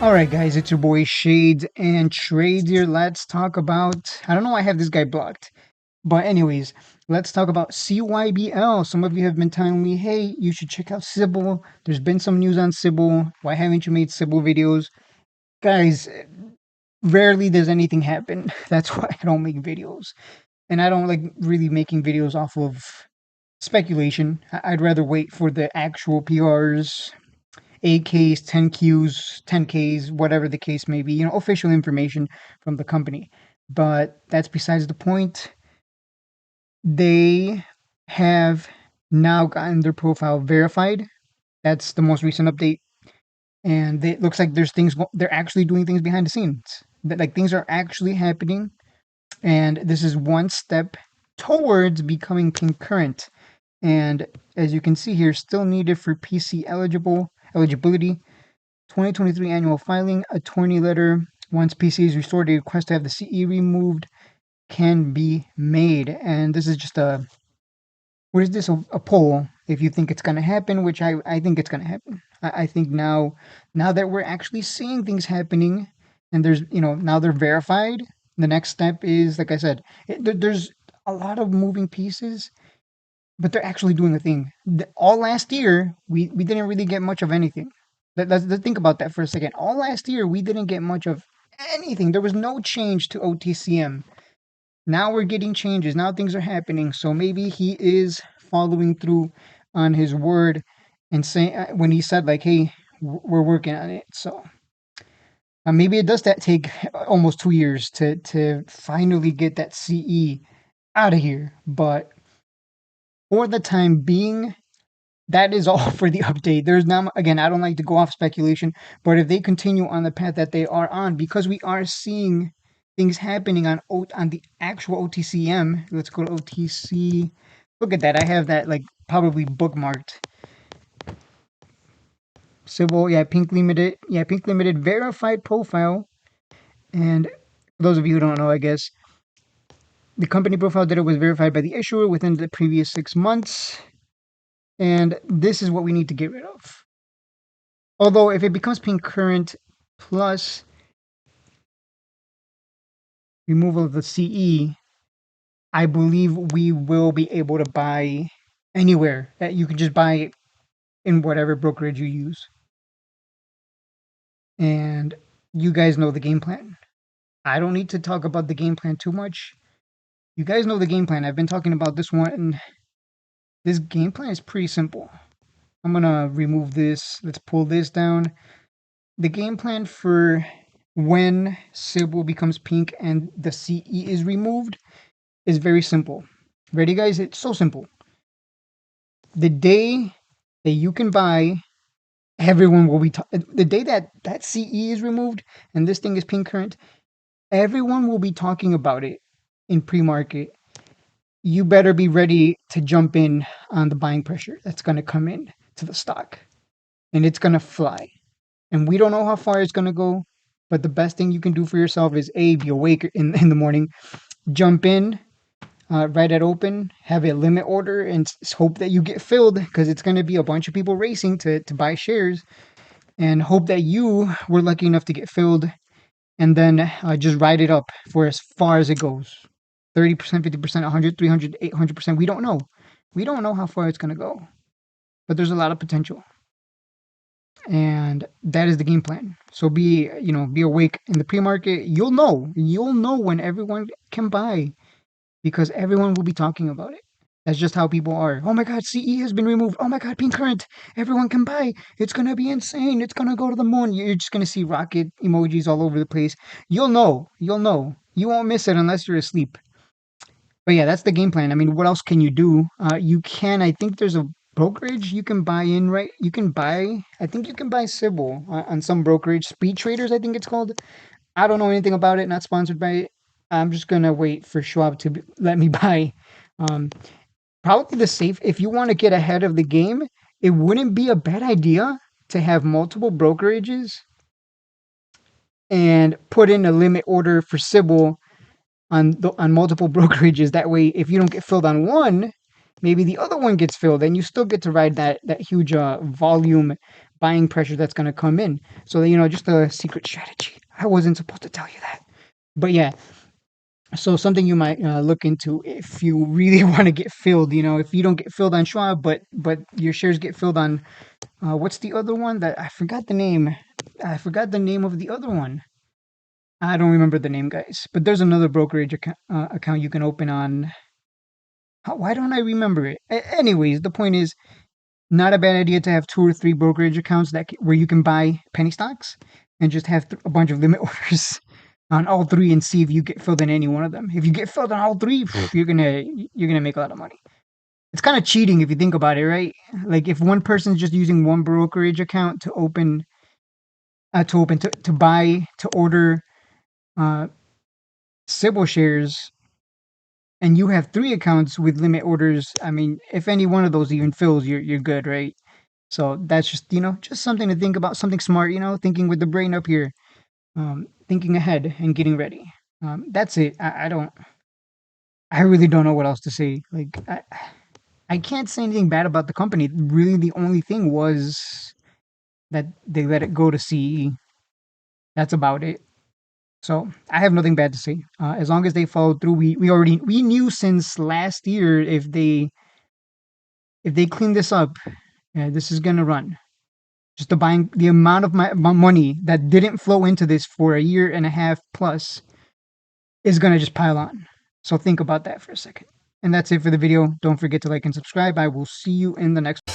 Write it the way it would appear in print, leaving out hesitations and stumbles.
Alright guys, it's your boy Shades and Trades here. Let's talk about, I don't know why I have this guy blocked. But anyways, let's talk about CYBL. Some of you have been telling me, hey, you should check out Cybl. There's been some news on Cybl. Why haven't you made Cybl videos? Guys, rarely does anything happen. That's why I don't make videos. And I don't like really making videos off of speculation. I'd rather wait for the actual PRs, AKs, 10Qs, 10Ks, whatever the case may be, official information from the company. But that's besides the point. They have now gotten their profile verified. That's the most recent update. And it looks like they're actually doing things behind the scenes. That like things are actually happening. And this is one step towards becoming concurrent. And as you can see here, still needed for PC eligibility. 2023 annual filing, attorney letter. Once PC is restored, a request to have the CE removed can be made. And this is just a poll if you think it's going to happen, which I think it's going to happen. I think now that we're actually seeing things happening and there's, now they're verified, the next step is, like I said, there's a lot of moving pieces, but they're actually doing a thing. All last year, we didn't really get much of anything. Let's think about that for a second. All last year, we didn't get much of anything. There was no change to OTCM. Now we're getting changes. Now things are happening. So maybe he is following through on his word and saying when he said like, "Hey, we're working on it." So maybe it does take almost 2 years to finally get that CE out of here. But for the time being, that is all for the update. There's now, again, I don't like to go off speculation, but if they continue on the path that they are on, because we are seeing things happening on the actual OTCM. Let's go to OTC. Look at that. I have that like probably bookmarked. Cybl, yeah, Pink Limited verified profile. And for those of you who don't know, I guess the company profile data was verified by the issuer within the previous 6 months. And this is what we need to get rid of. Although if it becomes pink current plus removal of the CE, I believe we will be able to buy anywhere. You can just buy in whatever brokerage you use. And you guys know the game plan. I don't need to talk about the game plan too much. You guys know the game plan. I've been talking about this one. This game plan is pretty simple. I'm going to remove this. Let's pull this down. The game plan for when Cybl becomes pink and the CE is removed is very simple. Ready, guys? It's so simple. The day that you can buy, everyone will be the day that CE is removed and this thing is pink current, everyone will be talking about it in pre-market. You better be ready to jump in on the buying pressure that's going to come in to the stock, and it's going to fly. And we don't know how far it's going to go, but the best thing you can do for yourself is be awake in the morning, jump in right at open, have a limit order, and hope that you get filled, because it's going to be a bunch of people racing to buy shares, and hope that you were lucky enough to get filled, and then just ride it up for as far as it goes. 30%, 50%, 100, 300, 800%. We don't know. We don't know how far it's going to go, but there's a lot of potential. And that is the game plan. So be awake in the pre-market. You'll know when everyone can buy, because everyone will be talking about it. That's just how people are. Oh my God, CE has been removed. Oh my God, pink current. Everyone can buy. It's going to be insane. It's going to go to the moon. You're just going to see rocket emojis all over the place. You'll know. You won't miss it unless you're asleep. But yeah, that's the game plan. I mean, what else can you do? I think there's a brokerage you can buy in, right? I think you can buy Cybl on some brokerage. Speed Traders, I think it's called. I don't know anything about it. Not sponsored by it. I'm just going to wait for Schwab to let me buy. Probably if you want to get ahead of the game, it wouldn't be a bad idea to have multiple brokerages and put in a limit order for Cybl on multiple brokerages. That way, if you don't get filled on one, maybe the other one gets filled, and you still get to ride that huge volume buying pressure that's going to come in. So, just a secret strategy. I wasn't supposed to tell you that. But yeah, so something you might look into if you really want to get filled. If you don't get filled on Schwab, but your shares get filled on what's the other one that I forgot the name? I forgot the name of the other one. I don't remember the name, guys. But there's another brokerage account you can open on. Why don't I remember it? Anyways, the point is, not a bad idea to have 2 or 3 brokerage accounts where you can buy penny stocks and just have a bunch of limit orders on all 3 and see if you get filled in any one of them. If you get filled on all 3, you're gonna make a lot of money. It's kind of cheating if you think about it, right? Like if one person's just using one brokerage account to buy to order uh, Cybl shares, and you have 3 accounts with limit orders. I mean, if any one of those even fills, you're good, right? So that's just something to think about, something smart, thinking with the brain up here, thinking ahead and getting ready. That's it. I really don't know what else to say. Like, I can't say anything bad about the company. Really, the only thing was that they let it go to CE. That's about it. So I have nothing bad to say. As long as they followed through, we knew since last year if they clean this up, this is gonna run. Just the amount of my money that didn't flow into this for a year and a half plus is gonna just pile on. So think about that for a second. And that's it for the video. Don't forget to like and subscribe. I will see you in the next